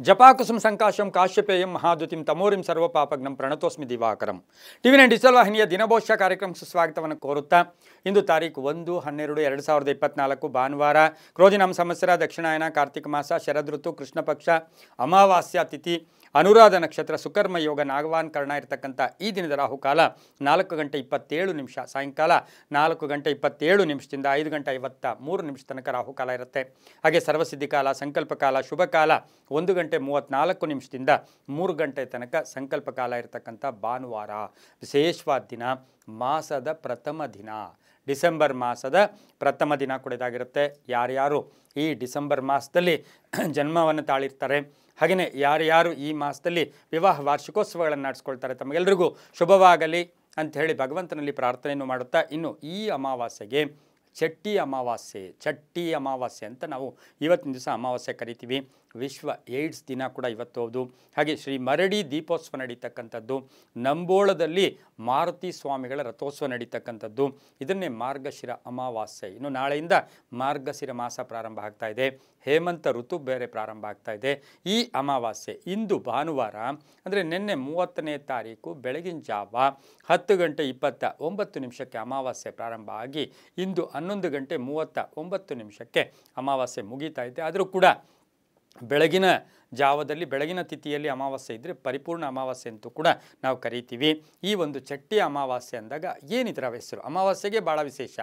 ಜಪಾಕುಸುಮ ಸಂಕಾಶಂ ಕಾಶ್ಯಪೇಯಂ ಮಹಾದ್ಯುತಿಂ ತಮೋರಿಂ ಸರ್ವಪಾಪಗ್ನಂ ಪ್ರಣತೋಸ್ಮಿ ದಿವಾಕರಂ. ಟಿವಿ9 digital ವಾಹಿನಿಯ ದಿನಭೋಷ್ಯ ಕಾರ್ಯಕ್ರಮಕ್ಕೆ ಸುಸ್ವಾಗತವನ್ನು ಕೋರುತ್ತಾ ಇಂದು ತಾರೀಕು 1-12-2024 ಭಾನುವಾರ ಕ್ರೋಧಿನಾಮ ಸಂವತ್ಸರ ದಕ್ಷಿಣಾಯನ ಕಾರ್ತಿಕ ಮಾಸ ಶರದ್ ಋತು ಕೃಷ್ಣ ಪಕ್ಷ ಅಮಾವಾಸ್ಯ ತಿಥಿ ಅನುರಾಧ ನಕ್ಷತ್ರ ಸುಕರ್ಮ ಯೋಗ ನಾಗವಾನ್ ಕರ್ಣ ಇರತಕ್ಕಂಥ ಈ ದಿನದ ರಾಹುಕಾಲ 4:27 ಸಾಯಂಕಾಲ 4:27 5:53 ತನಕ ರಾಹುಕಾಲ ಇರುತ್ತೆ. ಹಾಗೆ ಸರ್ವಸಿದ್ಧಿ ಕಾಲ ಸಂಕಲ್ಪ ಕಾಲ ಶುಭ ಕಾಲ 1:34 3 ಗಂಟೆ ತನಕ ಸಂಕಲ್ಪ ಕಾಲ ಇರತಕ್ಕಂಥ ಭಾನುವಾರ ವಿಶೇಷವಾದ ದಿನ. ಮಾಸದ ಪ್ರಥಮ ದಿನ ಡಿಸೆಂಬರ್ ಮಾಸದ ಪ್ರಥಮ ದಿನ ಕೂಡ ಇದಾಗಿರುತ್ತೆ. ಯಾರ್ಯಾರು ಈ ಡಿಸೆಂಬರ್ ಮಾಸದಲ್ಲಿ ಜನ್ಮವನ್ನು ತಾಳಿರ್ತಾರೆ, ಹಾಗೆಯೇ ಯಾರ್ಯಾರು ಈ ಮಾಸದಲ್ಲಿ ವಿವಾಹ ವಾರ್ಷಿಕೋತ್ಸವಗಳನ್ನು ನಡೆಸ್ಕೊಳ್ತಾರೆ ತಮಗೆಲ್ಲರಿಗೂ ಶುಭವಾಗಲಿ ಅಂಥೇಳಿ ಭಗವಂತನಲ್ಲಿ ಪ್ರಾರ್ಥನೆಯನ್ನು ಮಾಡುತ್ತಾ, ಇನ್ನು ಈ ಅಮಾವಾಸ್ಯೆಗೆ ಚಟ್ಟಿ ಅಮಾವಾಸ್ಯೆ ಅಂತ ನಾವು ಇವತ್ತಿನ ದಿವಸ ಅಮಾವಾಸ್ಯೆ ಕರಿತೀವಿ. ವಿಶ್ವ ಏಡ್ಸ್ ದಿನ ಕೂಡ ಇವತ್ತು ಹೌದು. ಹಾಗೆ ಶ್ರೀ ಮರಡಿ ದೀಪೋತ್ಸವ ನಡೀತಕ್ಕಂಥದ್ದು, ನಂಬೋಳದಲ್ಲಿ ಮಾರುತಿ ಸ್ವಾಮಿಗಳ ರಥೋತ್ಸವ ನಡೀತಕ್ಕಂಥದ್ದು, ಇದನ್ನೇ ಮಾರ್ಗಶಿರ ಅಮಾವಾಸ್ಯೆ. ಇನ್ನು ನಾಳೆಯಿಂದ ಮಾರ್ಗಶಿರ ಮಾಸ ಪ್ರಾರಂಭ ಆಗ್ತಾ ಇದೆ, ಹೇಮಂತ ಋತು ಬೇರೆ ಪ್ರಾರಂಭ ಆಗ್ತಾ ಇದೆ. ಈ ಅಮಾವಾಸ್ಯೆ ಇಂದು ಭಾನುವಾರ ಅಂದರೆ ನಿನ್ನೆ 30ನೇ ತಾರೀಕು ಬೆಳಗಿನ ಜಾವ 10:29 ಅಮಾವಾಸ್ಯೆ ಪ್ರಾರಂಭ ಆಗಿ ಇಂದು 11:39 ಅಮಾವಾಸ್ಯೆ ಮುಗೀತಾ ಇದೆ. ಆದರೂ ಕೂಡ ಬೆಳಗಿನ ಜಾವದಲ್ಲಿ ಬೆಳಗಿನ ತಿಥಿಯಲ್ಲಿ ಅಮಾವಾಸ್ಯೆ ಇದ್ದರೆ ಪರಿಪೂರ್ಣ ಅಮಾವಾಸ್ಯೆ ಅಂತೂ ಕೂಡ ನಾವು ಕರಿತೀವಿ. ಈ ಒಂದು ಚಟ್ಟಿ ಅಮಾವಾಸ್ಯೆ ಅಂದಾಗ ಏನಿದರ ಹೆಸರು? ಅಮಾವಾಸ್ಯೆಗೆ ಭಾಳ ವಿಶೇಷ.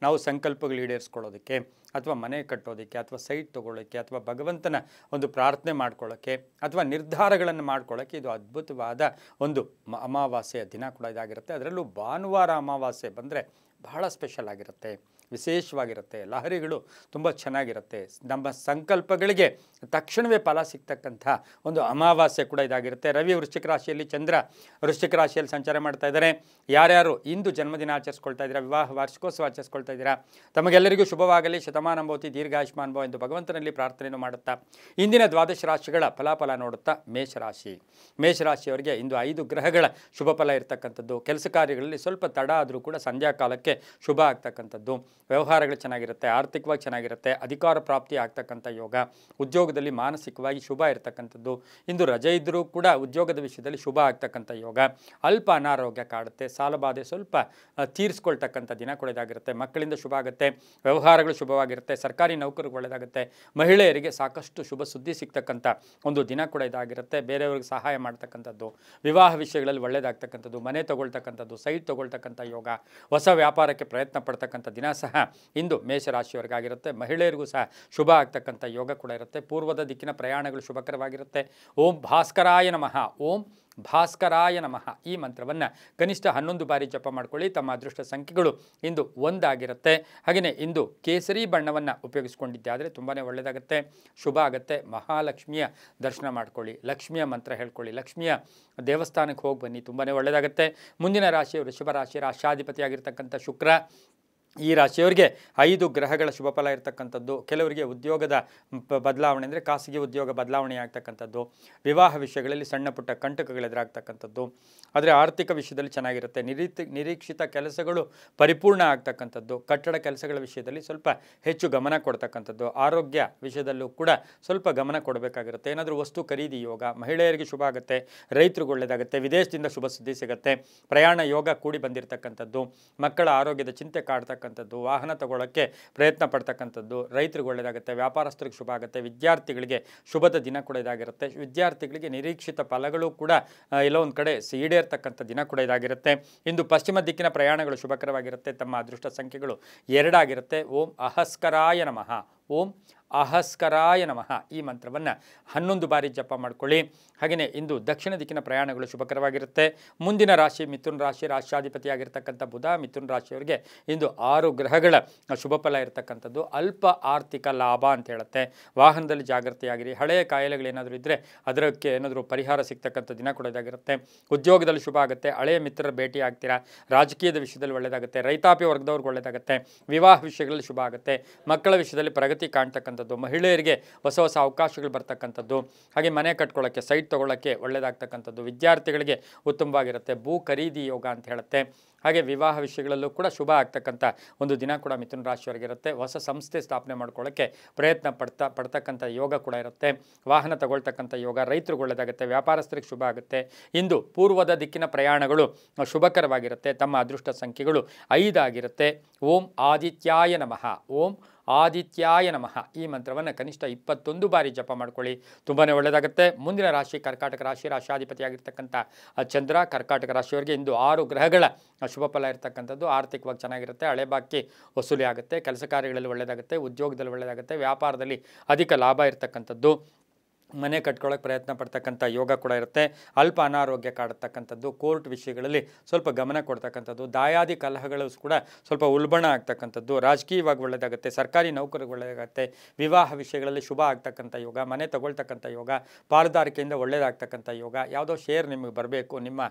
ನಾವು ಸಂಕಲ್ಪಗಳು ಈಡೇರಿಸ್ಕೊಳ್ಳೋದಕ್ಕೆ ಅಥವಾ ಮನೆ ಕಟ್ಟೋದಕ್ಕೆ ಅಥವಾ ಸೈಟ್ ತೊಗೊಳ್ಳೋಕ್ಕೆ ಅಥವಾ ಭಗವಂತನ ಒಂದು ಪ್ರಾರ್ಥನೆ ಮಾಡ್ಕೊಳ್ಳೋಕ್ಕೆ ಅಥವಾ ನಿರ್ಧಾರಗಳನ್ನು ಮಾಡ್ಕೊಳ್ಳೋಕ್ಕೆ ಇದು ಅದ್ಭುತವಾದ ಒಂದು ಅಮಾವಾಸ್ಯೆಯ ದಿನ ಕೂಡ ಇದಾಗಿರುತ್ತೆ. ಅದರಲ್ಲೂ ಭಾನುವಾರ ಅಮಾವಾಸ್ಯೆ ಬಂದರೆ ಬಹಳ ಸ್ಪೆಷಲ್ ಆಗಿರುತ್ತೆ, ವಿಶೇಷವಾಗಿರುತ್ತೆ. ಲಹರಿಗಳು ತುಂಬ ಚೆನ್ನಾಗಿರುತ್ತೆ. ನಮ್ಮ ಸಂಕಲ್ಪಗಳಿಗೆ ತಕ್ಷಣವೇ ಫಲ ಸಿಗ್ತಕ್ಕಂಥ ಒಂದು ಅಮಾವಾಸ್ಯೆ ಕೂಡ ಇದಾಗಿರುತ್ತೆ. ರವಿ ವೃಶ್ಚಿಕ ರಾಶಿಯಲ್ಲಿ, ಚಂದ್ರ ವೃಶ್ಚಿಕ ರಾಶಿಯಲ್ಲಿ ಸಂಚಾರ ಮಾಡ್ತಾ ಇದ್ದಾರೆ. ಯಾರ್ಯಾರು ಇಂದು ಜನ್ಮದಿನ ಆಚರಿಸ್ಕೊಳ್ತಾ ಇದ್ದೀರಾ, ವಿವಾಹ ವಾರ್ಷಿಕೋತ್ಸವ ಆಚರಿಸ್ಕೊಳ್ತಾ ಇದ್ದೀರಾ, ತಮಗೆಲ್ಲರಿಗೂ ಶುಭವಾಗಲಿ, ಶತಮಾನ ಭವತಿ, ದೀರ್ಘಾಯುಷ್ಮಾನ್ ಭವ ಎಂದು ಭಗವಂತನಲ್ಲಿ ಪ್ರಾರ್ಥನೆಯನ್ನು ಮಾಡುತ್ತಾ ಇಂದಿನ ದ್ವಾದಶ ರಾಶಿಗಳ ಫಲಾಫಲ ನೋಡುತ್ತಾ ಮೇಷರಾಶಿಯವರಿಗೆ ಇಂದು 5 ಗ್ರಹಗಳ ಶುಭ ಫಲ ಇರತಕ್ಕಂಥದ್ದು. ಕೆಲಸ ಕಾರ್ಯಗಳಲ್ಲಿ ಸ್ವಲ್ಪ ತಡ ಆದರೂ ಕೂಡ ಸಂಧ್ಯಾ ಕಾಲಕ್ಕೆ ಶುಭ ಆಗ್ತಕ್ಕಂಥದ್ದು. ವ್ಯವಹಾರಗಳು ಚೆನ್ನಾಗಿರುತ್ತೆ, ಆರ್ಥಿಕವಾಗಿ ಚೆನ್ನಾಗಿರುತ್ತೆ, ಅಧಿಕಾರ ಪ್ರಾಪ್ತಿ ಆಗ್ತಕ್ಕಂಥ ಯೋಗ, ಉದ್ಯೋಗದಲ್ಲಿ ಮಾನಸಿಕವಾಗಿ ಶುಭ ಇರತಕ್ಕಂಥದ್ದು. ಇಂದು ರಜೆ ಇದ್ದರೂ ಕೂಡ ಉದ್ಯೋಗದ ವಿಷಯದಲ್ಲಿ ಶುಭ ಆಗ್ತಕ್ಕಂಥ ಯೋಗ. ಅಲ್ಪ ಅನಾರೋಗ್ಯ ಕಾಡುತ್ತೆ, ಸಾಲಬಾಧೆ ಸ್ವಲ್ಪ ತೀರಿಸ್ಕೊಳ್ತಕ್ಕಂಥ ದಿನ ಕೂಡ ಇದಾಗಿರುತ್ತೆ. ಮಕ್ಕಳಿಂದ ಶುಭ ಆಗುತ್ತೆ, ವ್ಯವಹಾರಗಳು ಶುಭವಾಗಿರುತ್ತೆ, ಸರ್ಕಾರಿ ನೌಕರಿಗೆ ಒಳ್ಳೆಯದಾಗುತ್ತೆ, ಮಹಿಳೆಯರಿಗೆ ಸಾಕಷ್ಟು ಶುಭ ಸುದ್ದಿ ಸಿಗ್ತಕ್ಕಂಥ ಒಂದು ದಿನ ಕೂಡ ಇದಾಗಿರುತ್ತೆ. ಬೇರೆಯವ್ರಿಗೆ ಸಹಾಯ ಮಾಡ್ತಕ್ಕಂಥದ್ದು, ವಿವಾಹ ವಿಷಯಗಳಲ್ಲಿ ಒಳ್ಳೆಯದಾಗ್ತಕ್ಕಂಥದ್ದು, ಮನೆ ತೊಗೊಳ್ತಕ್ಕಂಥದ್ದು, ಸೈಟ್ ತೊಗೊಳ್ತಕ್ಕಂಥ ಯೋಗ, ಹೊಸ ವ್ಯಾಪಾರಕ್ಕೆ ಪ್ರಯತ್ನ ಪಡ್ತಕ್ಕಂಥ ದಿನ ಸಹ ಇಂದು ಮೇಷರಾಶಿಯವರಿಗಾಗಿರುತ್ತೆ. ಮಹಿಳೆಯರಿಗೂ ಸಹ ಶುಭ ಆಗ್ತಕ್ಕಂಥ ಯೋಗ ಕೂಡ ಇರುತ್ತೆ. ಪೂರ್ವದ ದಿಕ್ಕಿನ ಪ್ರಯಾಣಗಳು ಶುಭಕರವಾಗಿರುತ್ತೆ. ಓಂ ಭಾಸ್ಕರಾಯ ನಮಃ ಈ ಮಂತ್ರವನ್ನು ಕನಿಷ್ಠ 11 ಬಾರಿ ಜಪ ಮಾಡ್ಕೊಳ್ಳಿ. ತಮ್ಮ ಅದೃಷ್ಟ ಸಂಖ್ಯೆಗಳು ಇಂದು 1 ಆಗಿರುತ್ತೆ. ಹಾಗೆಯೇ ಇಂದು ಕೇಸರಿ ಬಣ್ಣವನ್ನು ಉಪಯೋಗಿಸ್ಕೊಂಡಿದ್ದೆ ಆದರೆ ತುಂಬಾ ಒಳ್ಳೆಯದಾಗುತ್ತೆ, ಶುಭ ಆಗುತ್ತೆ. ಮಹಾಲಕ್ಷ್ಮಿಯ ದರ್ಶನ ಮಾಡ್ಕೊಳ್ಳಿ, ಲಕ್ಷ್ಮಿಯ ಮಂತ್ರ ಹೇಳ್ಕೊಳ್ಳಿ, ಲಕ್ಷ್ಮಿಯ ದೇವಸ್ಥಾನಕ್ಕೆ ಹೋಗಿ ಬನ್ನಿ, ತುಂಬಾ ಒಳ್ಳೆಯದಾಗುತ್ತೆ. ಮುಂದಿನ ರಾಶಿ ವೃಷಭ ರಾಶಿ, ರಾಶ್ಯಾಧಿಪತಿಯಾಗಿರ್ತಕ್ಕಂಥ ಶುಕ್ರ. ಈ ರಾಶಿಯವರಿಗೆ 5 ಗ್ರಹಗಳ ಶುಭ ಫಲ ಇರತಕ್ಕಂಥದ್ದು. ಕೆಲವರಿಗೆ ಉದ್ಯೋಗದ ಬದಲಾವಣೆ ಅಂದರೆ ಖಾಸಗಿ ಉದ್ಯೋಗ ಬದಲಾವಣೆ ಆಗ್ತಕ್ಕಂಥದ್ದು, ವಿವಾಹ ವಿಷಯಗಳಲ್ಲಿ ಸಣ್ಣ ಪುಟ್ಟ ಕಂಟಕಗಳು ಎದುರಾಗ್ತಕ್ಕಂಥದ್ದು. ಆದರೆ ಆರ್ಥಿಕ ವಿಷಯದಲ್ಲಿ ಚೆನ್ನಾಗಿರುತ್ತೆ. ನಿರೀಕ್ಷಿತ ಕೆಲಸಗಳು ಪರಿಪೂರ್ಣ ಆಗ್ತಕ್ಕಂಥದ್ದು. ಕಟ್ಟಡ ಕೆಲಸಗಳ ವಿಷಯದಲ್ಲಿ ಸ್ವಲ್ಪ ಹೆಚ್ಚು ಗಮನ ಕೊಡ್ತಕ್ಕಂಥದ್ದು. ಆರೋಗ್ಯ ವಿಷಯದಲ್ಲೂ ಕೂಡ ಸ್ವಲ್ಪ ಗಮನ ಕೊಡಬೇಕಾಗಿರುತ್ತೆ. ಏನಾದರೂ ವಸ್ತು ಖರೀದಿ ಯೋಗ, ಮಹಿಳೆಯರಿಗೆ ಶುಭ ಆಗುತ್ತೆ, ರೈತರಿಗೆ ಒಳ್ಳೆಯದಾಗುತ್ತೆ, ವಿದೇಶದಿಂದ ಶುಭ ಸುದ್ದಿ ಸಿಗುತ್ತೆ, ಪ್ರಯಾಣ ಯೋಗ ಕೂಡಿ ಬಂದಿರತಕ್ಕಂಥದ್ದು, ಮಕ್ಕಳ ಆರೋಗ್ಯದ ಚಿಂತೆ ಕಾಡ್ತಕ್ಕಂಥದ್ದು, ವಾಹನ ತಗೊಳ್ಳೋಕ್ಕೆ ಪ್ರಯತ್ನ ಪಡ್ತಕ್ಕಂಥದ್ದು, ರೈತರಿಗೆ ಒಳ್ಳೆಯದಾಗುತ್ತೆ, ವ್ಯಾಪಾರಸ್ಥರಿಗೆ ಶುಭ ಆಗುತ್ತೆ, ವಿದ್ಯಾರ್ಥಿಗಳಿಗೆ ಶುಭದ ದಿನ ಕೂಡ ಇದಾಗಿರುತ್ತೆ. ವಿದ್ಯಾರ್ಥಿಗಳಿಗೆ ನಿರೀಕ್ಷಿತ ಫಲಗಳು ಕೂಡ ಎಲ್ಲೋ ಒಂದು ಕಡೆ ಈಡೇರ್ತಕ್ಕಂಥ ದಿನ ಕೂಡ ಇದಾಗಿರುತ್ತೆ. ಇಂದು ಪಶ್ಚಿಮ ದಿಕ್ಕಿನ ಪ್ರಯಾಣಗಳು ಶುಭಕರವಾಗಿರುತ್ತೆ. ತಮ್ಮ ಅದೃಷ್ಟ ಸಂಖ್ಯೆಗಳು 2 ಆಗಿರುತ್ತೆ. ಓಂ ಅಹಸ್ಕರಾಯ ನಮಃ ಈ ಮಂತ್ರವನ್ನು 11 ಬಾರಿ ಜಪ ಮಾಡ್ಕೊಳ್ಳಿ. ಹಾಗೆಯೇ ಇಂದು ದಕ್ಷಿಣ ದಿಕ್ಕಿನ ಪ್ರಯಾಣಗಳು ಶುಭಕರವಾಗಿರುತ್ತೆ. ಮುಂದಿನ ರಾಶಿ ಮಿಥುನ ರಾಶಿ, ರಾಶ್ಯಾಧಿಪತಿಯಾಗಿರ್ತಕ್ಕಂಥ ಬುಧ. ಮಿಥುನ ರಾಶಿಯವರಿಗೆ ಇಂದು 6 ಗ್ರಹಗಳ ಶುಭ ಫಲ ಇರತಕ್ಕಂಥದ್ದು. ಅಲ್ಪ ಆರ್ಥಿಕ ಲಾಭ ಅಂತ ಹೇಳುತ್ತೆ. ವಾಹನದಲ್ಲಿ ಜಾಗೃತಿಯಾಗಿರಿ. ಹಳೆಯ ಕಾಯಿಲೆಗಳೇನಾದರೂ ಇದ್ದರೆ ಅದಕ್ಕೆ ಏನಾದರೂ ಪರಿಹಾರ ಸಿಗ್ತಕ್ಕಂಥ ದಿನ ಕೂಡ ಇದಾಗಿರುತ್ತೆ. ಉದ್ಯೋಗದಲ್ಲಿ ಶುಭ ಆಗುತ್ತೆ, ಹಳೆಯ ಮಿತ್ರರ ಭೇಟಿ ಆಗ್ತೀರಾ, ರಾಜಕೀಯದ ವಿಷಯದಲ್ಲಿ ಒಳ್ಳೆಯದಾಗುತ್ತೆ, ರೈತಾಪಿ ವರ್ಗದವ್ರಿಗೆ ಒಳ್ಳೆಯದಾಗುತ್ತೆ, ವಿವಾಹ ವಿಷಯಗಳಲ್ಲಿ ಶುಭ ಆಗುತ್ತೆ, ಮಕ್ಕಳ ವಿಷಯದಲ್ಲಿ ಪ್ರಗತಿ ಪ್ರಗತಿ ಕಾಣ್ತಕ್ಕಂಥದ್ದು, ಮಹಿಳೆಯರಿಗೆ ಹೊಸ ಹೊಸ ಅವಕಾಶಗಳು ಬರ್ತಕ್ಕಂಥದ್ದು, ಹಾಗೆ ಮನೆ ಕಟ್ಕೊಳ್ಳೋಕ್ಕೆ, ಸೈಟ್ ತೊಗೊಳ್ಳೋಕ್ಕೆ ಒಳ್ಳೆಯದಾಗ್ತಕ್ಕಂಥದ್ದು, ವಿದ್ಯಾರ್ಥಿಗಳಿಗೆ ಉತ್ತಮವಾಗಿರುತ್ತೆ. ಭೂ ಖರೀದಿ ಯೋಗ ಅಂತ ಹೇಳುತ್ತೆ. ಹಾಗೆ ವಿವಾಹ ವಿಷಯಗಳಲ್ಲೂ ಕೂಡ ಶುಭ ಆಗ್ತಕ್ಕಂಥ ಒಂದು ದಿನ ಕೂಡ ಮಿಥುನ ರಾಶಿಯವರಿಗಿರುತ್ತೆ. ಹೊಸ ಸಂಸ್ಥೆ ಸ್ಥಾಪನೆ ಮಾಡ್ಕೊಳ್ಳೋಕ್ಕೆ ಪ್ರಯತ್ನ ಪಡ್ತಕ್ಕಂಥ ಯೋಗ ಕೂಡ ಇರುತ್ತೆ. ವಾಹನ ತಗೊಳ್ತಕ್ಕಂಥ ಯೋಗ, ರೈತರಿಗೆ ಒಳ್ಳೆಯದಾಗುತ್ತೆ, ವ್ಯಾಪಾರಸ್ಥರಿಗೆ ಶುಭ ಆಗುತ್ತೆ. ಇಂದು ಪೂರ್ವದ ದಿಕ್ಕಿನ ಪ್ರಯಾಣಗಳು ಶುಭಕರವಾಗಿರುತ್ತೆ. ತಮ್ಮ ಅದೃಷ್ಟ ಸಂಖ್ಯೆಗಳು 5 ಆಗಿರುತ್ತೆ. ಓಂ ಆದಿತ್ಯಾಯ ನಮಃ. ಓಂ ಆದಿತ್ಯಾಯ ನಮಃ ಈ ಮಂತ್ರವನ್ನು ಕನಿಷ್ಠ 21 ಬಾರಿ ಜಪ ಮಾಡ್ಕೊಳ್ಳಿ, ತುಂಬಾ ಒಳ್ಳೆಯದಾಗುತ್ತೆ. ಮುಂದಿನ ರಾಶಿ ಕರ್ಕಾಟಕ ರಾಶಿ, ರಾಶಾಧಿಪತಿಯಾಗಿರ್ತಕ್ಕಂಥ ಚಂದ್ರ. ಕರ್ಕಾಟಕ ರಾಶಿಯವರಿಗೆ ಇಂದು 6 ಗ್ರಹಗಳ ಶುಭ ಫಲ ಇರತಕ್ಕಂಥದ್ದು. ಆರ್ಥಿಕವಾಗಿ ಚೆನ್ನಾಗಿರುತ್ತೆ, ಹಳೆ ಬಾಕಿ ವಸೂಲಿ ಆಗುತ್ತೆ, ಕೆಲಸ ಕಾರ್ಯಗಳಲ್ಲಿ ಒಳ್ಳೆಯದಾಗುತ್ತೆ, ಉದ್ಯೋಗದಲ್ಲಿ ಒಳ್ಳೆಯದಾಗುತ್ತೆ, ವ್ಯಾಪಾರದಲ್ಲಿ ಅಧಿಕ ಲಾಭ ಇರತಕ್ಕಂಥದ್ದು, ಮನೆ ಕಟ್ಕೊಳ್ಳೋಕೆ ಪ್ರಯತ್ನ ಪಡ್ತಕ್ಕಂಥ ಯೋಗ ಕೂಡ ಇರುತ್ತೆ. ಅಲ್ಪ ಅನಾರೋಗ್ಯ ಕಾಡತಕ್ಕಂಥದ್ದು, ಕೋರ್ಟ್ ವಿಷಯಗಳಲ್ಲಿ ಸ್ವಲ್ಪ ಗಮನ ಕೊಡ್ತಕ್ಕಂಥದ್ದು, ದಾಯಾದಿ ಕಲಹಗಳು ಕೂಡ ಸ್ವಲ್ಪ ಉಲ್ಬಣ ಆಗ್ತಕ್ಕಂಥದ್ದು, ರಾಜಕೀಯವಾಗಿ ಒಳ್ಳೆಯದಾಗುತ್ತೆ, ಸರ್ಕಾರಿ ನೌಕರಿಗೆ ಒಳ್ಳೆಯದಾಗುತ್ತೆ, ವಿವಾಹ ವಿಷಯಗಳಲ್ಲಿ ಶುಭ ಆಗ್ತಕ್ಕಂಥ ಯೋಗ, ಮನೆ ತಗೊಳ್ತಕ್ಕಂಥ ಯೋಗ, ಪಾಲುದಾರಿಕೆಯಿಂದ ಒಳ್ಳೆಯದಾಗ್ತಕ್ಕಂಥ ಯೋಗ, ಯಾವುದೋ ಶೇರ್ ನಿಮಗೆ ಬರಬೇಕು,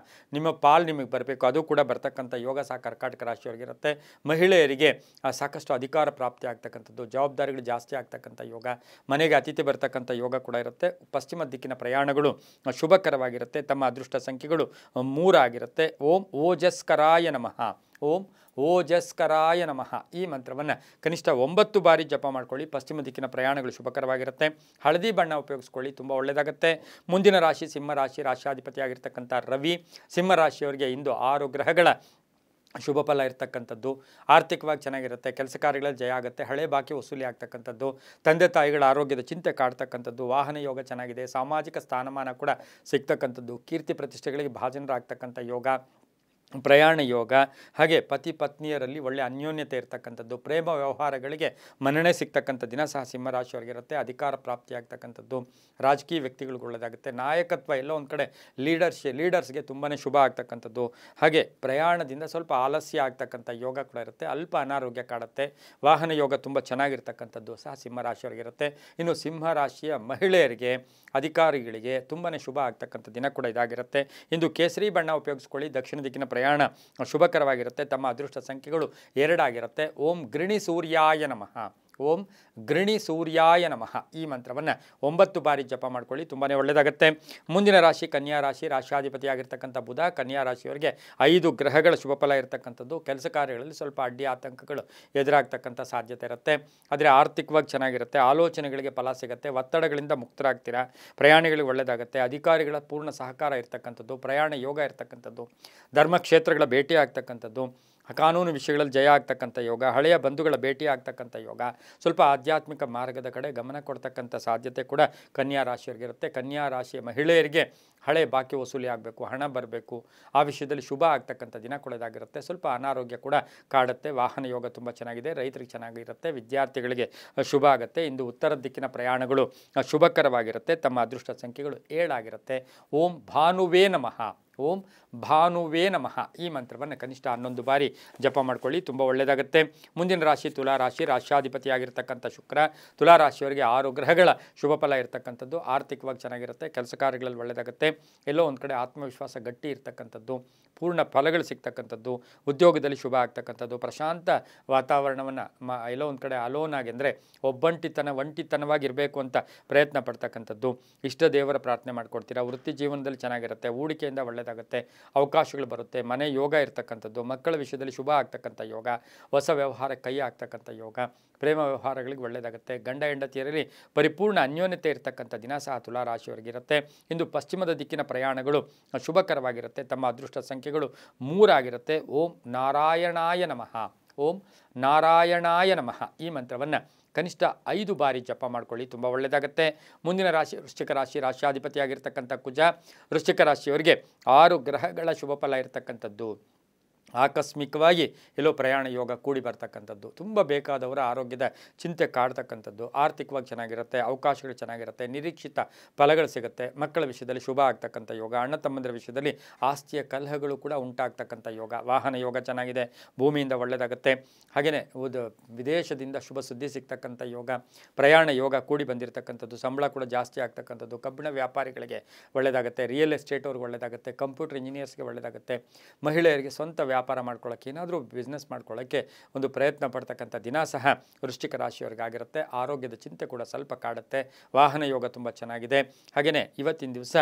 ನಿಮ್ಮ ಪಾಲು ನಿಮಗೆ ಬರಬೇಕು, ಅದು ಕೂಡ ಬರ್ತಕ್ಕಂಥ ಯೋಗ ಸಹ ಕರ್ಕಾಟಕ ರಾಶಿಯವರಿಗಿರುತ್ತೆ. ಮಹಿಳೆಯರಿಗೆ ಸಾಕಷ್ಟು ಅಧಿಕಾರ ಪ್ರಾಪ್ತಿ ಆಗ್ತಕ್ಕಂಥದ್ದು, ಜವಾಬ್ದಾರಿಗಳು ಜಾಸ್ತಿ ಆಗ್ತಕ್ಕಂಥ ಯೋಗ, ಮನೆಗೆ ಅತಿಥಿ ಬರ್ತಕ್ಕಂಥ ಯೋಗ ಕೂಡ ಇರುತ್ತೆ. ಪಶ್ಚಿಮ ದಿಕ್ಕಿನ ಪ್ರಯಾಣಗಳು ಶುಭಕರವಾಗಿರುತ್ತೆ. ತಮ್ಮ ಅದೃಷ್ಟ ಸಂಖ್ಯೆಗಳು 3 ಆಗಿರುತ್ತೆ. ಓಂ ಓಜಸ್ಕರಾಯ ನಮಃ. ಓಂ ಓಜಸ್ಕರಾಯ ನಮಃ ಈ ಮಂತ್ರವನ್ನು ಕನಿಷ್ಠ 9 ಬಾರಿ ಜಪ ಮಾಡ್ಕೊಳ್ಳಿ. ಪಶ್ಚಿಮ ದಿಕ್ಕಿನ ಪ್ರಯಾಣಗಳು ಶುಭಕರವಾಗಿರುತ್ತೆ. ಹಳದಿ ಬಣ್ಣ ಉಪಯೋಗಿಸ್ಕೊಳ್ಳಿ, ತುಂಬ ಒಳ್ಳೆಯದಾಗುತ್ತೆ. ಮುಂದಿನ ರಾಶಿ ಸಿಂಹರಾಶಿ, ರಾಶಾಧಿಪತಿಯಾಗಿರ್ತಕ್ಕಂಥ ರವಿ. ಸಿಂಹರಾಶಿಯವರಿಗೆ ಇಂದು 6 ಗ್ರಹಗಳ ಶುಭ ಫಲ ಇರ್ತಕ್ಕಂಥದ್ದು. ಆರ್ಥಿಕವಾಗಿ ಚೆನ್ನಾಗಿರುತ್ತೆ, ಕೆಲಸ ಕಾರ್ಯಗಳಲ್ಲಿ ಜಯ ಆಗುತ್ತೆ, ಹಳೆ ಬಾಕಿ ವಸೂಲಿ ಆಗ್ತಕ್ಕಂಥದ್ದು, ತಂದೆ ತಾಯಿಗಳ ಆರೋಗ್ಯದ ಚಿಂತೆ ಕಾಡ್ತಕ್ಕಂಥದ್ದು, ವಾಹನ ಯೋಗ ಚೆನ್ನಾಗಿದೆ, ಸಾಮಾಜಿಕ ಸ್ಥಾನಮಾನ ಕೂಡ ಸಿಗ್ತಕ್ಕಂಥದ್ದು, ಕೀರ್ತಿ ಪ್ರತಿಷ್ಠೆಗಳಿಗೆ ಭಾಜನರಾಗ್ತಕ್ಕಂಥ ಯೋಗ, ಪ್ರಯಾಣ ಯೋಗ, ಹಾಗೆ ಪತಿ ಪತ್ನಿಯರಲ್ಲಿ ಒಳ್ಳೆ ಅನ್ಯೋನ್ಯತೆ ಇರ್ತಕ್ಕಂಥದ್ದು, ಪ್ರೇಮ ವ್ಯವಹಾರಗಳಿಗೆ ಮನ್ನಣೆ ಸಿಗ್ತಕ್ಕಂಥ ದಿನ ಸಹ ಸಿಂಹರಾಶಿಯವರಿಗಿರುತ್ತೆ. ಅಧಿಕಾರ ಪ್ರಾಪ್ತಿಯಾಗ್ತಕ್ಕಂಥದ್ದು, ರಾಜಕೀಯ ವ್ಯಕ್ತಿಗಳಿಗೆ ಒಳ್ಳೆಯದಾಗುತ್ತೆ, ನಾಯಕತ್ವ ಎಲ್ಲೋ ಒಂದು ಕಡೆ ಲೀಡರ್ಸ್ಗೆ ತುಂಬಾ ಶುಭ ಆಗ್ತಕ್ಕಂಥದ್ದು, ಹಾಗೆ ಪ್ರಯಾಣದಿಂದ ಸ್ವಲ್ಪ ಆಲಸ್ಯ ಆಗ್ತಕ್ಕಂಥ ಯೋಗ ಕೂಡ ಇರುತ್ತೆ. ಅಲ್ಪ ಅನಾರೋಗ್ಯ ಕಾಡುತ್ತೆ, ವಾಹನ ಯೋಗ ತುಂಬ ಚೆನ್ನಾಗಿರ್ತಕ್ಕಂಥದ್ದು ಸಹ ಸಿಂಹರಾಶಿಯವರಿಗಿರುತ್ತೆ. ಇನ್ನು ಸಿಂಹರಾಶಿಯ ಮಹಿಳೆಯರಿಗೆ, ಅಧಿಕಾರಿಗಳಿಗೆ ತುಂಬಾ ಶುಭ ಆಗ್ತಕ್ಕಂಥ ದಿನ ಕೂಡ ಇದಾಗಿರುತ್ತೆ. ಇಂದು ಕೇಸರಿ ಬಣ್ಣ ಉಪಯೋಗಿಸ್ಕೊಳ್ಳಿ. ದಕ್ಷಿಣ ದಿಕ್ಕಿನ ಪ್ರಯಾಣ ಶುಭಕರವಾಗಿರುತ್ತೆ. ತಮ್ಮ ಅದೃಷ್ಟ ಸಂಖ್ಯೆಗಳು 2 ಆಗಿರುತ್ತೆ. ಓಂ ಗೃಣಿ ಸೂರ್ಯಾಯ ನಮಃ. ಓಂ ಗೃಣಿ ಸೂರ್ಯಾಯ ನಮಃ ಈ ಮಂತ್ರವನ್ನು 9 ಬಾರಿ ಜಪ ಮಾಡ್ಕೊಳ್ಳಿ, ತುಂಬಾ ಒಳ್ಳೆಯದಾಗುತ್ತೆ. ಮುಂದಿನ ರಾಶಿ ಕನ್ಯಾ ರಾಶಿ, ರಾಶಾಧಿಪತಿಯಾಗಿರ್ತಕ್ಕಂಥ ಬುಧ. ಕನ್ಯಾ ರಾಶಿಯವರಿಗೆ 5 ಗ್ರಹಗಳ ಶುಭ ಫಲ ಇರತಕ್ಕಂಥದ್ದು. ಕೆಲಸ ಕಾರ್ಯಗಳಲ್ಲಿ ಸ್ವಲ್ಪ ಅಡ್ಡಿ ಆತಂಕಗಳು ಎದುರಾಗ್ತಕ್ಕಂಥ ಸಾಧ್ಯತೆ ಇರುತ್ತೆ. ಆದರೆ ಆರ್ಥಿಕವಾಗಿ ಚೆನ್ನಾಗಿರುತ್ತೆ, ಆಲೋಚನೆಗಳಿಗೆ ಫಲ ಸಿಗುತ್ತೆ, ಒತ್ತಡಗಳಿಂದ ಮುಕ್ತರಾಗ್ತೀರಾ, ಪ್ರಯಾಣಿಗಳಿಗೆ ಒಳ್ಳೆಯದಾಗುತ್ತೆ, ಅಧಿಕಾರಿಗಳ ಪೂರ್ಣ ಸಹಕಾರ ಇರ್ತಕ್ಕಂಥದ್ದು, ಪ್ರಯಾಣ ಯೋಗ ಇರ್ತಕ್ಕಂಥದ್ದು, ಧರ್ಮಕ್ಷೇತ್ರಗಳ ಭೇಟಿ ಆಗ್ತಕ್ಕಂಥದ್ದು, ಕಾನೂನು ವಿಷಯಗಳಲ್ಲಿ ಜಯ ಆಗ್ತಕ್ಕಂಥ ಯೋಗ, ಹಳೆಯ ಬಂಧುಗಳ ಭೇಟಿ ಆಗ್ತಕ್ಕಂಥ ಯೋಗ, ಸ್ವಲ್ಪ ಆಧ್ಯಾತ್ಮಿಕ ಮಾರ್ಗದ ಕಡೆ ಗಮನ ಕೊಡ್ತಕ್ಕಂಥ ಸಾಧ್ಯತೆ ಕೂಡ ಕನ್ಯಾ ರಾಶಿಯವರಿಗಿರುತ್ತೆ. ಕನ್ಯಾ ರಾಶಿಯ ಮಹಿಳೆಯರಿಗೆ ಹಳೆ ಬಾಕಿ ವಸೂಲಿ ಆಗಬೇಕು, ಹಣ ಬರಬೇಕು, ಆ ವಿಷಯದಲ್ಲಿ ಶುಭ ಆಗ್ತಕ್ಕಂಥ ದಿನ ಕೂಡ ಇದಾಗಿರುತ್ತೆ. ಸ್ವಲ್ಪ ಅನಾರೋಗ್ಯ ಕೂಡ ಕಾಡುತ್ತೆ, ವಾಹನ ಯೋಗ ತುಂಬ ಚೆನ್ನಾಗಿದೆ, ರೈತರಿಗೆ ಚೆನ್ನಾಗಿರುತ್ತೆ, ವಿದ್ಯಾರ್ಥಿಗಳಿಗೆ ಶುಭ ಆಗುತ್ತೆ. ಇಂದು ಉತ್ತರ ದಿಕ್ಕಿನ ಪ್ರಯಾಣಗಳು ಶುಭಕರವಾಗಿರುತ್ತೆ. ತಮ್ಮ ಅದೃಷ್ಟ ಸಂಖ್ಯೆಗಳು 7 ಆಗಿರುತ್ತೆ. ಓಂ ಭಾನುವೇ ನಮಃ. ಓಂ ಭಾನುವೇ ನಮಃ ಈ ಮಂತ್ರವನ್ನು ಕನಿಷ್ಠ 11 ಬಾರಿ ಜಪ ಮಾಡ್ಕೊಳ್ಳಿ, ತುಂಬ ಒಳ್ಳೆಯದಾಗುತ್ತೆ. ಮುಂದಿನ ರಾಶಿ ತುಲಾರಾಶಿ, ರಾಶಾಧಿಪತಿಯಾಗಿರ್ತಕ್ಕಂಥ ಶುಕ್ರ. ತುಲಾರಾಶಿಯವರಿಗೆ 6 ಗ್ರಹಗಳ ಶುಭ ಫಲ ಇರತಕ್ಕಂಥದ್ದು. ಆರ್ಥಿಕವಾಗಿ ಚೆನ್ನಾಗಿರುತ್ತೆ, ಕೆಲಸ ಕಾರ್ಯಗಳಲ್ಲಿ ಒಳ್ಳೆಯದಾಗುತ್ತೆ, ಎಲ್ಲೋ ಒಂದು ಕಡೆ ಆತ್ಮವಿಶ್ವಾಸ ಗಟ್ಟಿ ಇರ್ತಕ್ಕಂಥದ್ದು, ಪೂರ್ಣ ಫಲಗಳು ಸಿಗ್ತಕ್ಕಂಥದ್ದು, ಉದ್ಯೋಗದಲ್ಲಿ ಶುಭ ಆಗ್ತಕ್ಕಂಥದ್ದು, ಪ್ರಶಾಂತ ವಾತಾವರಣವನ್ನು ಎಲ್ಲೋ ಒಂದು ಕಡೆ ಅಲೋನ್ ಆಗಿ ಅಂದರೆ ಒಂಟಿತನವಾಗಿರಬೇಕು ಅಂತ ಪ್ರಯತ್ನ ಪಡ್ತಕ್ಕಂಥದ್ದು, ಇಷ್ಟ ದೇವರ ಪ್ರಾರ್ಥನೆ ಮಾಡ್ಕೊಡ್ತೀರಾ, ವೃತ್ತಿ ಜೀವನದಲ್ಲಿ ಚೆನ್ನಾಗಿರುತ್ತೆ, ಹೂಡಿಕೆಯಿಂದ ಒಳ್ಳೆಯದಾಗುತ್ತೆ, ಅವಕಾಶಗಳು ಬರುತ್ತೆ, ಮನೆ ಯೋಗ ಇರ್ತಕ್ಕಂಥದ್ದು, ಮಕ್ಕಳ ವಿಷಯದಲ್ಲಿ ಶುಭ ಆಗ್ತಕ್ಕಂಥ ಯೋಗ, ಹೊಸ ವ್ಯವಹಾರ ಕೈ ಆಗ್ತಕ್ಕಂಥ ಯೋಗ, ಪ್ರೇಮ ವ್ಯವಹಾರಗಳಿಗೆ ಒಳ್ಳೆಯದಾಗುತ್ತೆ, ಗಂಡ ಹೆಂಡತಿಯರಲ್ಲಿ ಪರಿಪೂರ್ಣ ಅನ್ಯೋನ್ಯತೆ ಇರತಕ್ಕಂಥ ದಿನ ಸಹ ತುಲಾರಾಶಿಯವರಿಗಿರುತ್ತೆ. ಇಂದು ಪಶ್ಚಿಮದ ದಿಕ್ಕಿನ ಪ್ರಯಾಣಗಳು ಶುಭಕರವಾಗಿರುತ್ತೆ. ತಮ್ಮ ಅದೃಷ್ಟ ಸಂಖ್ಯೆಗಳು 3 ಆಗಿರುತ್ತೆ. ಓಂ ನಾರಾಯಣಾಯ ನಮಃ. ಓಂ ನಾರಾಯಣಾಯ ನಮಃ ಈ ಮಂತ್ರವನ್ನು ಕನಿಷ್ಠ 5 ಬಾರಿ ಜಪ ಮಾಡ್ಕೊಳ್ಳಿ, ತುಂಬ ಒಳ್ಳೆಯದಾಗುತ್ತೆ. ಮುಂದಿನ ರಾಶಿ ವೃಶ್ಚಿಕ ರಾಶಿ, ರಾಶಿಯಾಧಿಪತಿಯಾಗಿರ್ತಕ್ಕಂಥ ಕುಜ. ವೃಶ್ಚಿಕ ರಾಶಿಯವರಿಗೆ 6 ಗ್ರಹಗಳ ಶುಭ ಫಲ ಇರತಕ್ಕಂಥದ್ದು. ಆಕಸ್ಮಿಕವಾಗಿ ಎಲ್ಲೋ ಪ್ರಯಾಣ ಯೋಗ ಕೂಡಿ ಬರ್ತಕ್ಕಂಥದ್ದು, ತುಂಬ ಬೇಕಾದವರ ಆರೋಗ್ಯದ ಚಿಂತೆ ಕಾಡ್ತಕ್ಕಂಥದ್ದು, ಆರ್ಥಿಕವಾಗಿ ಚೆನ್ನಾಗಿರುತ್ತೆ, ಅವಕಾಶಗಳು ಚೆನ್ನಾಗಿರುತ್ತೆ, ನಿರೀಕ್ಷಿತ ಫಲಗಳು ಸಿಗುತ್ತೆ, ಮಕ್ಕಳ ವಿಷಯದಲ್ಲಿ ಶುಭ ಆಗ್ತಕ್ಕಂಥ ಯೋಗ, ಅಣ್ಣ ತಮ್ಮಂದಿರ ವಿಷಯದಲ್ಲಿ ಆಸ್ತಿಯ ಕಲಹಗಳು ಕೂಡ ಉಂಟಾಗ್ತಕ್ಕಂಥ ಯೋಗ, ವಾಹನ ಯೋಗ ಚೆನ್ನಾಗಿದೆ, ಭೂಮಿಯಿಂದ ಒಳ್ಳೆಯದಾಗುತ್ತೆ, ಹಾಗೆಯೇ ವಿದೇಶದಿಂದ ಶುಭ ಸುದ್ದಿ ಸಿಗ್ತಕ್ಕಂಥ ಯೋಗ, ಪ್ರಯಾಣ ಯೋಗ ಕೂಡಿ ಬಂದಿರತಕ್ಕಂಥದ್ದು, ಸಂಬಳ ಕೂಡ ಜಾಸ್ತಿ ಆಗ್ತಕ್ಕಂಥದ್ದು, ಕಬ್ಬಿಣ ವ್ಯಾಪಾರಿಗಳಿಗೆ ಒಳ್ಳೆಯದಾಗುತ್ತೆ, ರಿಯಲ್ ಎಸ್ಟೇಟ್ ಅವ್ರಿಗೆ ಒಳ್ಳೆಯದಾಗುತ್ತೆ, ಕಂಪ್ಯೂಟರ್ ಇಂಜಿನಿಯರ್ಸ್ಗೆ ಒಳ್ಳೆಯದಾಗುತ್ತೆ, ಮಹಿಳೆಯರಿಗೆ ಸ್ವಂತ ವ್ಯಾಪಾರ ವ್ಯಾಪಾರ ಮಾಡ್ಕೊಳ್ಳೋಕ್ಕೆ ಏನಾದರೂ ಬಿಸ್ನೆಸ್ ಮಾಡ್ಕೊಳ್ಳೋಕ್ಕೆ ಒಂದು ಪ್ರಯತ್ನ ಪಡ್ತಕ್ಕಂಥ ದಿನ ಸಹ ವೃಶ್ಚಿಕ ರಾಶಿಯವರಿಗಾಗಿರುತ್ತೆ. ಆರೋಗ್ಯದ ಚಿಂತೆ ಕೂಡ ಸ್ವಲ್ಪ ಕಾಡುತ್ತೆ. ವಾಹನ ಯೋಗ ತುಂಬ ಚೆನ್ನಾಗಿದೆ. ಹಾಗೆಯೇ ಇವತ್ತಿನ ದಿವಸ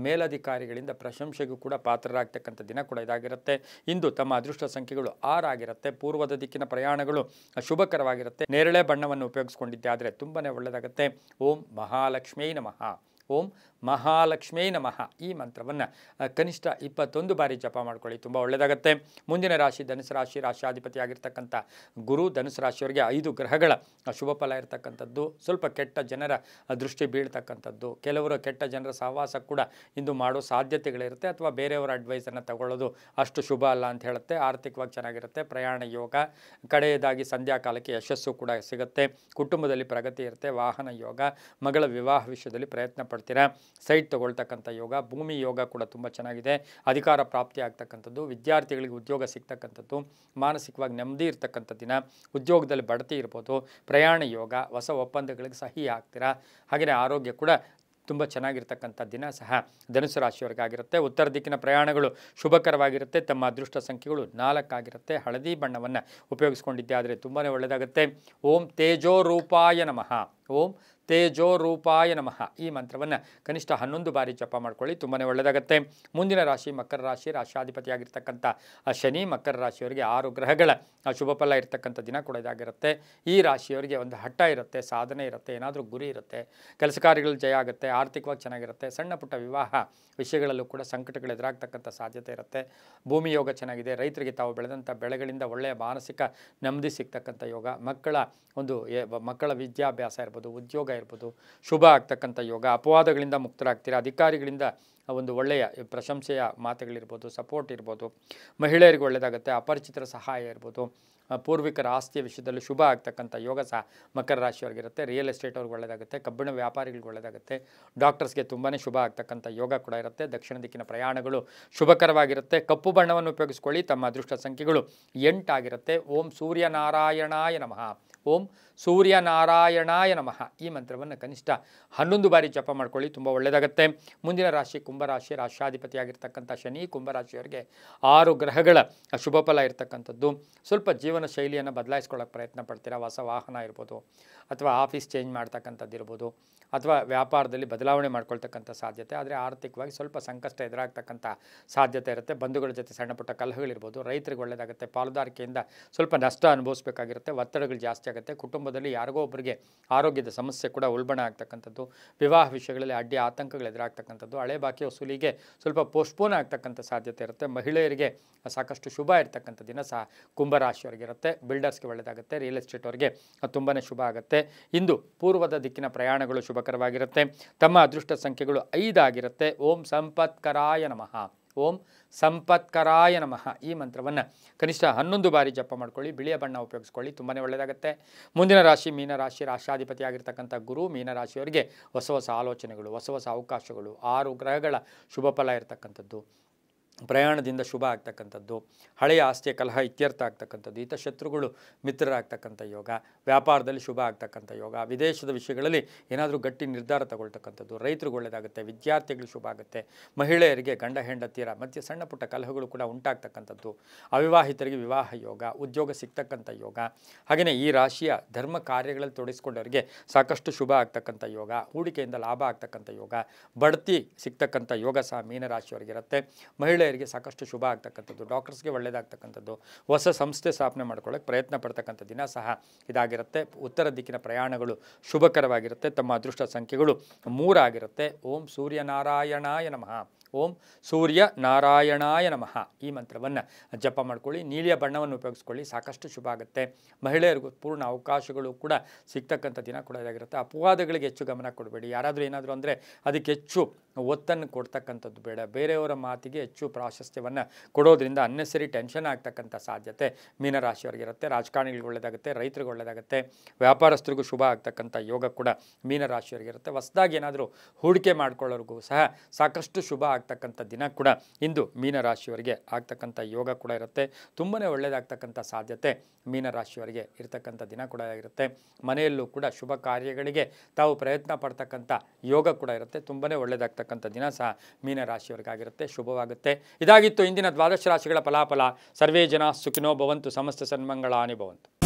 ಮೇಲಧಿಕಾರಿಗಳಿಂದ ಪ್ರಶಂಸೆಗೂ ಕೂಡ ಪಾತ್ರರಾಗ್ತಕ್ಕಂಥ ದಿನ ಕೂಡ ಇದಾಗಿರುತ್ತೆ. ಇಂದು ತಮ್ಮ ಅದೃಷ್ಟ ಸಂಖ್ಯೆಗಳು 6 ಆಗಿರುತ್ತೆ. ಪೂರ್ವದ ದಿಕ್ಕಿನ ಪ್ರಯಾಣಗಳು ಶುಭಕರವಾಗಿರುತ್ತೆ. ನೇರಳೆ ಬಣ್ಣವನ್ನು ಉಪಯೋಗಿಸ್ಕೊಂಡಿದ್ದೆ ಆದರೆ ತುಂಬಾ ಒಳ್ಳೆಯದಾಗುತ್ತೆ. ಓಂ ಮಹಾಲಕ್ಷ್ಮೀ ನಮಃ. ಓಂ ಮಹಾಲಕ್ಷ್ಮೀ ನಮಃ ಈ ಮಂತ್ರವನ್ನು ಕನಿಷ್ಠ 21 ಬಾರಿ ಜಪ ಮಾಡ್ಕೊಳ್ಳಿ, ತುಂಬ ಒಳ್ಳೆಯದಾಗುತ್ತೆ. ಮುಂದಿನ ರಾಶಿ ಧನುಸು ರಾಶಿ. ರಾಶಿಯಾಧಿಪತಿ ಆಗಿರ್ತಕ್ಕಂಥ ಗುರು ಧನುಸು ರಾಶಿಯವರಿಗೆ 5 ಗ್ರಹಗಳ ಶುಭ ಫಲ ಇರತಕ್ಕಂಥದ್ದು. ಸ್ವಲ್ಪ ಕೆಟ್ಟ ಜನರ ದೃಷ್ಟಿ ಬೀಳ್ತಕ್ಕಂಥದ್ದು, ಕೆಲವರು ಕೆಟ್ಟ ಜನರ ಸಹವಾಸ ಕೂಡ ಇಂದು ಮಾಡೋ ಸಾಧ್ಯತೆಗಳಿರುತ್ತೆ, ಅಥವಾ ಬೇರೆಯವರ ಅಡ್ವೈಸನ್ನು ತಗೊಳ್ಳೋದು ಅಷ್ಟು ಶುಭ ಅಲ್ಲ ಅಂತ ಹೇಳುತ್ತೆ. ಆರ್ಥಿಕವಾಗಿ ಚೆನ್ನಾಗಿರುತ್ತೆ. ಪ್ರಯಾಣ ಯೋಗ, ಕಡೆಯದಾಗಿ ಸಂಧ್ಯಾಕಾಲಕ್ಕೆ ಯಶಸ್ಸು ಕೂಡ ಸಿಗುತ್ತೆ. ಕುಟುಂಬದಲ್ಲಿ ಪ್ರಗತಿ ಇರುತ್ತೆ. ವಾಹನ ಯೋಗ, ಮಗಳ ವಿವಾಹ ವಿಷಯದಲ್ಲಿ ಪ್ರಯತ್ನ ಪಡ್ತೀರಾ. ಸೈಟ್ ತಗೊಳ್ತಕ್ಕಂಥ ಯೋಗ, ಭೂಮಿ ಯೋಗ ಕೂಡ ತುಂಬ ಚೆನ್ನಾಗಿದೆ. ಅಧಿಕಾರ ಪ್ರಾಪ್ತಿ ಆಗ್ತಕ್ಕಂಥದ್ದು, ವಿದ್ಯಾರ್ಥಿಗಳಿಗೆ ಉದ್ಯೋಗ ಸಿಗ್ತಕ್ಕಂಥದ್ದು, ಮಾನಸಿಕವಾಗಿ ನೆಮ್ಮದಿ ಇರ್ತಕ್ಕಂಥ ದಿನ, ಉದ್ಯೋಗದಲ್ಲಿ ಬಡ್ತಿ ಇರ್ಬೋದು. ಪ್ರಯಾಣ ಯೋಗ, ಹೊಸ ಒಪ್ಪಂದಗಳಿಗೆ ಸಹಿ ಆಗ್ತೀರಾ. ಹಾಗೆಯೇ ಆರೋಗ್ಯ ಕೂಡ ತುಂಬ ಚೆನ್ನಾಗಿರ್ತಕ್ಕಂಥ ದಿನ ಸಹ ಧನುಸು ರಾಶಿಯವರಿಗಾಗಿರುತ್ತೆ. ಉತ್ತರ ದಿಕ್ಕಿನ ಪ್ರಯಾಣಗಳು ಶುಭಕರವಾಗಿರುತ್ತೆ. ತಮ್ಮ ಅದೃಷ್ಟ ಸಂಖ್ಯೆಗಳು 4 ಆಗಿರುತ್ತೆ. ಹಳದಿ ಬಣ್ಣವನ್ನು ಉಪಯೋಗಿಸ್ಕೊಂಡಿದ್ದೆ ಆದರೆ ತುಂಬಾ ಒಳ್ಳೆಯದಾಗುತ್ತೆ. ಓಂ ತೇಜೋ ರೂಪಾಯ ನಮಃ. ಓಂ ತೇಜೋ ರೂಪಾಯ ನಮಃ ಈ ಮಂತ್ರವನ್ನು ಕನಿಷ್ಠ 11 ಬಾರಿ ಜಪ ಮಾಡ್ಕೊಳ್ಳಿ, ತುಂಬಾ ಒಳ್ಳೆಯದಾಗುತ್ತೆ. ಮುಂದಿನ ರಾಶಿ ಮಕರ ರಾಶಿ. ರಾಶಿಯಾಧಿಪತಿಯಾಗಿರ್ತಕ್ಕಂಥ ಶನಿ ಮಕರ ರಾಶಿಯವರಿಗೆ 6 ಗ್ರಹಗಳ ಶುಭ ಫಲ ಇರತಕ್ಕಂಥ ದಿನ ಕೂಡ ಇದಾಗಿರುತ್ತೆ. ಈ ರಾಶಿಯವರಿಗೆ ಒಂದು ಹಠ ಇರುತ್ತೆ, ಸಾಧನೆ ಇರುತ್ತೆ, ಏನಾದರೂ ಗುರಿ ಇರುತ್ತೆ, ಕೆಲಸ ಕಾರ್ಯಗಳು ಜಯ ಆಗುತ್ತೆ, ಆರ್ಥಿಕವಾಗಿ ಚೆನ್ನಾಗಿರುತ್ತೆ. ಸಣ್ಣ ಪುಟ್ಟ ವಿವಾಹ ವಿಷಯಗಳಲ್ಲೂ ಕೂಡ ಸಂಕಟಗಳು ಎದುರಾಗ್ತಕ್ಕಂಥ ಸಾಧ್ಯತೆ ಇರುತ್ತೆ. ಭೂಮಿ ಯೋಗ ಚೆನ್ನಾಗಿದೆ. ರೈತರಿಗೆ ತಾವು ಬೆಳೆದಂಥ ಬೆಳೆಗಳಿಂದ ಒಳ್ಳೆಯ ಮಾನಸಿಕ ನೆಮ್ಮದಿ ಸಿಗ್ತಕ್ಕಂಥ ಯೋಗ, ಮಕ್ಕಳ ವಿದ್ಯಾಭ್ಯಾಸ ಇರ್ಬೋದು, ಉದ್ಯೋಗ ಇರ್ಬೋದು, ಶುಭ ಆಗ್ತಕ್ಕಂಥ ಯೋಗ. ಅಪವಾದಗಳಿಂದ ಮುಕ್ತರಾಗ್ತೀರಾ. ಅಧಿಕಾರಿಗಳಿಂದ ಒಂದು ಒಳ್ಳೆಯ ಪ್ರಶಂಸೆಯ ಮಾತುಗಳಿರ್ಬೋದು, ಸಪೋರ್ಟ್ ಇರ್ಬೋದು. ಮಹಿಳೆಯರಿಗೆ ಒಳ್ಳೆಯದಾಗುತ್ತೆ. ಅಪರಿಚಿತರ ಸಹಾಯ ಇರ್ಬೋದು. ಪೂರ್ವಿಕರ ಆಸ್ತಿಯ ವಿಷಯದಲ್ಲಿ ಶುಭ ಆಗ್ತಕ್ಕಂಥ ಯೋಗ ಸಹ ಮಕರ ರಾಶಿಯವರಿಗಿರುತ್ತೆ. ರಿಯಲ್ ಎಸ್ಟೇಟ್ ಅವ್ರಿಗೆ ಒಳ್ಳೆಯದಾಗುತ್ತೆ. ಕಬ್ಬಿಣ ವ್ಯಾಪಾರಿಗಳಿಗೆ ಒಳ್ಳೆಯದಾಗುತ್ತೆ. ಡಾಕ್ಟರ್ಸ್ಗೆ ತುಂಬಾ ಶುಭ ಆಗ್ತಕ್ಕಂಥ ಯೋಗ ಕೂಡ ಇರುತ್ತೆ. ದಕ್ಷಿಣ ದಿಕ್ಕಿನ ಪ್ರಯಾಣಗಳು ಶುಭಕರವಾಗಿರುತ್ತೆ. ಕಪ್ಪು ಬಣ್ಣವನ್ನು ಉಪಯೋಗಿಸ್ಕೊಳ್ಳಿ. ತಮ್ಮ ಅದೃಷ್ಟ ಸಂಖ್ಯೆಗಳು 8 ಆಗಿರುತ್ತೆ. ಓಂ ಸೂರ್ಯನಾರಾಯಣಾಯ ನಮಃ. ಓಂ ಸೂರ್ಯನಾರಾಯಣಾಯ ನಮಃ ಈ ಮಂತ್ರವನ್ನು ಕನಿಷ್ಠ 11 ಬಾರಿ ಜಪ ಮಾಡ್ಕೊಳ್ಳಿ, ತುಂಬ ಒಳ್ಳೆಯದಾಗುತ್ತೆ. ಮುಂದಿನ ರಾಶಿ ಕುಂಭರಾಶಿ. ರಾಶಿಯಾಧಿಪತಿಯಾಗಿರ್ತಕ್ಕಂಥ ಶನಿ ಕುಂಭರಾಶಿಯವರಿಗೆ 6 ಗ್ರಹಗಳ ಶುಭ ಫಲ ಇರತಕ್ಕಂಥದ್ದು. ಸ್ವಲ್ಪ ಜೀವನ ಶೈಲಿಯನ್ನು ಬದಲಾಯಿಸ್ಕೊಳ್ಳೋಕೆ ಪ್ರಯತ್ನ ಪಡ್ತೀರಾ. ಹೊಸ ವಾಹನ ಇರ್ಬೋದು, ಅಥವಾ ಆಫೀಸ್ ಚೇಂಜ್ ಮಾಡ್ತಕ್ಕಂಥದ್ದು ಇರ್ಬೋದು, ಅಥವಾ ವ್ಯಾಪಾರದಲ್ಲಿ ಬದಲಾವಣೆ ಮಾಡ್ಕೊಳ್ತಕ್ಕಂಥ ಸಾಧ್ಯತೆ. ಆದರೆ ಆರ್ಥಿಕವಾಗಿ ಸ್ವಲ್ಪ ಸಂಕಷ್ಟ ಎದುರಾಗ್ತಕ್ಕಂಥ ಸಾಧ್ಯತೆ ಇರುತ್ತೆ. ಬಂಧುಗಳ ಜೊತೆ ಸಣ್ಣ ಪುಟ್ಟ ಕಲಹಗಳಿರ್ಬೋದು. ರೈತರಿಗೆ ಒಳ್ಳೆಯದಾಗುತ್ತೆ. ಪಾಲುದಾರಿಕೆಯಿಂದ ಸ್ವಲ್ಪ ನಷ್ಟ ಅನುಭವಿಸಬೇಕಾಗಿರುತ್ತೆ. ಒತ್ತಡಗಳು ಜಾಸ್ತಿ ಆಗುತ್ತೆ. ಕುಟುಂಬದಲ್ಲಿ ಯಾರಿಗೋ ಒಬ್ಬರಿಗೆ ಆರೋಗ್ಯದ ಸಮಸ್ಯೆ ಕೂಡ ಉಲ್ಬಣ ಆಗ್ತಕ್ಕಂಥದ್ದು. ವಿವಾಹ ವಿಷಯಗಳಲ್ಲಿ ಅಡ್ಡಿ ಆತಂಕಗಳು ಎದುರಾಗ್ತಕ್ಕಂಥದ್ದು. ಹಳೆ ಬಾಕಿ ವಸೂಲಿಗೆ ಸ್ವಲ್ಪ ಪೋಸ್ಟ್ಪೋನ್ ಆಗ್ತಕ್ಕಂಥ ಸಾಧ್ಯತೆ ಇರುತ್ತೆ. ಮಹಿಳೆಯರಿಗೆ ಸಾಕಷ್ಟು ಶುಭ ಇರ್ತಕ್ಕಂಥ ದಿನ ಸಹ ಕುಂಭರಾಶಿಯವರಿಗಿರುತ್ತೆ. ಬಿಲ್ಡರ್ಸ್ಗೆ ಒಳ್ಳೆಯದಾಗುತ್ತೆ. ರಿಯಲ್ ಎಸ್ಟೇಟ್ ಅವರಿಗೆ ತುಂಬಾ ಶುಭ ಆಗುತ್ತೆ. ಇಂದು ಪೂರ್ವದ ದಿಕ್ಕಿನ ಪ್ರಯಾಣಗಳು ಶುಭಕರವಾಗಿರುತ್ತೆ. ತಮ್ಮ ಅದೃಷ್ಟ ಸಂಖ್ಯೆಗಳು 5 ಆಗಿರುತ್ತೆ. ಓಂ ಸಂಪತ್ಕರಾಯ ನಮಃ. ಓಂ ಸಂಪತ್ಕರಾಯ ನಮಃ ಈ ಮಂತ್ರವನ್ನು ಕನಿಷ್ಠ 11 ಬಾರಿ ಜಪ ಮಾಡ್ಕೊಳ್ಳಿ. ಬಿಳಿಯ ಬಣ್ಣ ಉಪಯೋಗಿಸ್ಕೊಳ್ಳಿ, ತುಂಬಾ ಒಳ್ಳೆಯದಾಗುತ್ತೆ. ಮುಂದಿನ ರಾಶಿ ಮೀನರಾಶಿ. ರಾಶಿಯಾಧಿಪತಿಯಾಗಿರ್ತಕ್ಕಂಥ ಗುರು ಮೀನರಾಶಿಯವರಿಗೆ ಹೊಸ ಆಲೋಚನೆಗಳು, ಹೊಸ ಅವಕಾಶಗಳು, 6 ಗ್ರಹಗಳ ಶುಭ ಫಲ ಇರತಕ್ಕಂಥದ್ದು. ಪ್ರಯಾಣದಿಂದ ಶುಭ ಆಗ್ತಕ್ಕಂಥದ್ದು. ಹಳೆಯ ಆಸ್ತಿಯ ಕಲಹ ಇತ್ಯರ್ಥ ಆಗ್ತಕ್ಕಂಥದ್ದು. ಹಿತಶತ್ರುಗಳು ಮಿತ್ರರಾಗ್ತಕ್ಕಂಥ ಯೋಗ. ವ್ಯಾಪಾರದಲ್ಲಿ ಶುಭ ಆಗ್ತಕ್ಕಂಥ ಯೋಗ. ವಿದೇಶದ ವಿಷಯಗಳಲ್ಲಿ ಏನಾದರೂ ಗಟ್ಟಿ ನಿರ್ಧಾರ ತಗೊಳ್ತಕ್ಕಂಥದ್ದು. ರೈತರಿಗೆ ಒಳ್ಳೆಯದಾಗುತ್ತೆ. ವಿದ್ಯಾರ್ಥಿಗಳು ಶುಭ ಆಗುತ್ತೆ. ಮಹಿಳೆಯರಿಗೆ ಗಂಡ ಹೆಂಡತಿಯರ ಮಧ್ಯೆ ಸಣ್ಣ ಪುಟ್ಟ ಕಲಹಗಳು ಕೂಡ ಉಂಟಾಗ್ತಕ್ಕಂಥದ್ದು. ಅವಿವಾಹಿತರಿಗೆ ವಿವಾಹ ಯೋಗ, ಉದ್ಯೋಗ ಸಿಗ್ತಕ್ಕಂಥ ಯೋಗ. ಹಾಗೆಯೇ ಈ ರಾಶಿಯ ಧರ್ಮ ಕಾರ್ಯಗಳಲ್ಲಿ ತೊಡಗಿಸ್ಕೊಂಡವರಿಗೆ ಸಾಕಷ್ಟು ಶುಭ ಆಗ್ತಕ್ಕಂಥ ಯೋಗ. ಹೂಡಿಕೆಯಿಂದ ಲಾಭ ಆಗ್ತಕ್ಕಂಥ ಯೋಗ. ಬಡ್ತಿ ಸಿಗ್ತಕ್ಕಂಥ ಯೋಗ ಸಹ ಮೀನರಾಶಿಯವರಿಗಿರುತ್ತೆ. ಮಹಿಳೆಯರಿಗೆ ಸಾಕಷ್ಟು ಶುಭ ಆಗ್ತಕ್ಕಂಥದ್ದು. ಡಾಕ್ಟರ್ಸ್ಗೆ ಒಳ್ಳೆಯದಾಗ್ತಕ್ಕಂಥದ್ದು. ಹೊಸ ಸಂಸ್ಥೆ ಸ್ಥಾಪನೆ ಮಾಡ್ಕೊಳ್ಳೋಕೆ ಪ್ರಯತ್ನ ಪಡ್ತಕ್ಕಂಥ ದಿನ ಸಹ ಇದಾಗಿರುತ್ತೆ. ಉತ್ತರ ದಿಕ್ಕಿನ ಪ್ರಯಾಣಗಳು ಶುಭಕರವಾಗಿರುತ್ತೆ. ತಮ್ಮ ಅದೃಷ್ಟ ಸಂಖ್ಯೆಗಳು 3 ಆಗಿರುತ್ತೆ. ಓಂ ಸೂರ್ಯನಾರಾಯಣಾಯ ನಮಃ. ಓಂ ಸೂರ್ಯ ನಾರಾಯಣಾಯ ನಮಃ ಈ ಮಂತ್ರವನ್ನು ಜಪ ಮಾಡ್ಕೊಳ್ಳಿ. ನೀಲಿಯ ಬಣ್ಣವನ್ನು ಉಪಯೋಗಿಸ್ಕೊಳ್ಳಿ, ಸಾಕಷ್ಟು ಶುಭ ಆಗುತ್ತೆ. ಮಹಿಳೆಯರಿಗೂ ಪೂರ್ಣ ಅವಕಾಶಗಳು ಕೂಡ ಸಿಗ್ತಕ್ಕಂಥ ದಿನ ಕೂಡ ಇದಾಗಿರುತ್ತೆ. ಅಪವಾದಗಳಿಗೆ ಹೆಚ್ಚು ಗಮನ ಕೊಡಬೇಡಿ. ಯಾರಾದರೂ ಏನಾದರೂ ಅಂದರೆ ಅದಕ್ಕೆ ಹೆಚ್ಚು ಒತ್ತನ್ನು ಕೊಡ್ತಕ್ಕಂಥದ್ದು ಬೇಡ. ಬೇರೆಯವರ ಮಾತಿಗೆ ಹೆಚ್ಚು ಪ್ರಾಶಸ್ತ್ಯವನ್ನು ಕೊಡೋದ್ರಿಂದ ಅನ್ನೆಸರಿ ಟೆನ್ಷನ್ ಆಗ್ತಕ್ಕಂಥ ಸಾಧ್ಯತೆ ಮೀನರಾಶಿಯವರಿಗಿರುತ್ತೆ. ರಾಜಕಾರಣಿಗಳಿಗೆ ಒಳ್ಳೆಯದಾಗುತ್ತೆ. ರೈತರಿಗೆ ಒಳ್ಳೆಯದಾಗುತ್ತೆ. ವ್ಯಾಪಾರಸ್ಥರಿಗೂ ಶುಭ ಆಗ್ತಕ್ಕಂಥ ಯೋಗ ಕೂಡ ಮೀನರಾಶಿಯವರಿಗಿರುತ್ತೆ. ಹೊಸದಾಗಿ ಏನಾದರೂ ಹೂಡಿಕೆ ಮಾಡ್ಕೊಳ್ಳೋರಿಗೂ ಸಹ ಸಾಕಷ್ಟು ಶುಭ ಆಗ್ತಕ್ಕಂಥ ದಿನ ಕೂಡ ಇಂದು ಮೀನರಾಶಿಯವರಿಗೆ ಆಗ್ತಕ್ಕಂಥ ಯೋಗ ಕೂಡ ಇರುತ್ತೆ. ತುಂಬಾ ಒಳ್ಳೆಯದಾಗ್ತಕ್ಕಂಥ ಸಾಧ್ಯತೆ ಮೀನರಾಶಿಯವರಿಗೆ ಇರತಕ್ಕಂಥ ದಿನ ಕೂಡ ಇರುತ್ತೆ. ಮನೆಯಲ್ಲೂ ಕೂಡ ಶುಭ ಕಾರ್ಯಗಳಿಗೆ ತಾವು ಪ್ರಯತ್ನ ಪಡ್ತಕ್ಕಂಥ ಯೋಗ ಕೂಡ ಇರುತ್ತೆ. ತುಂಬಾ ಒಳ್ಳೆಯದಾಗ್ತಕ್ಕಂಥ ದಿನ ಸಹ ಮೀನರಾಶಿಯವರಿಗಾಗಿರುತ್ತೆ. ಶುಭವಾಗುತ್ತೆ. ಇದಾಗಿತ್ತು ಇಂದಿನ ದ್ವಾದಶ ರಾಶಿಗಳ ಫಲಾಫಲ. ಸರ್ವೇ ಜನ ಸುಖಿನೋ ಭವಂತು, ಸಮಸ್ತ ಸನ್ಮಂಗಳಾನಿ ಭವಂತು.